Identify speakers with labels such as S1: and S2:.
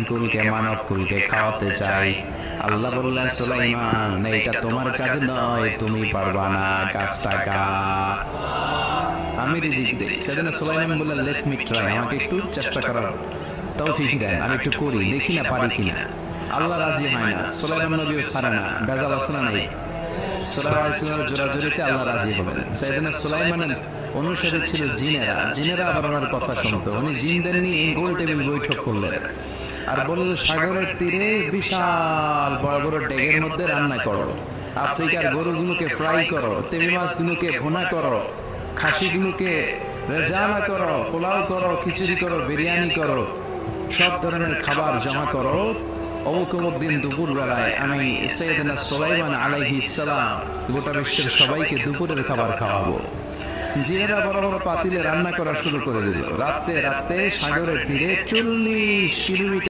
S1: কুলকে মানব কুলকে খাওয়াতে চাই। আল্লাহ বললেন সুলাইমান এটা তোমার কাজ নয়, তুমি পারবা না কাজটা। আমি রিজিক দেই। সেদিন সুলাইমান বললেন লেট মি ট্রাই, আমাকে একটু চেষ্টা করার তৌফিক দেন, আমি একটু করি, দেখি না পারি কিনা। আল্লাহ রাজি হয় না, সুলাইমান নবীও ছাড়ে না, বেজাল আছে না নাই? সুলাইমান আলাইহিস সালামের জোরাজুরিতে আল্লাহ রাজি হলেন। সেদিন সুলাইমানের অনুসারী ছিল জিনেরা, জিনেরা আবার ওনার কথা শুনতো। উনি জিনদের নিয়ে গোল টেবিল বৈঠক করলেন আর বলল সাগরের তীরে বিশাল বড় বড় ডেগের মধ্যে রান্না করো, আফ্রিকার গরুগুলোকে ফ্রাই করো, তেমি মাছগুলোকে ভুনা করো, খাসিগুলোকে রেজালা করো, পোলাও করো, খিচুড়ি করো, বিরিয়ানি করো, সব ধরনের খাবার জমা করো। অমুক অমুক দিন দুপুর বেলায় আমি সাইয়েদনা সুলাইমান আলাইহিস সালাম গোটা বিশ্বের সবাইকে দুপুরের খাবার খাওয়াবো। জিনেরা বড় বড় পাতিলে রান্না করা শুরু করে দিল। রাতে রাতে সাগরের তীরে 40 কিলোমিটার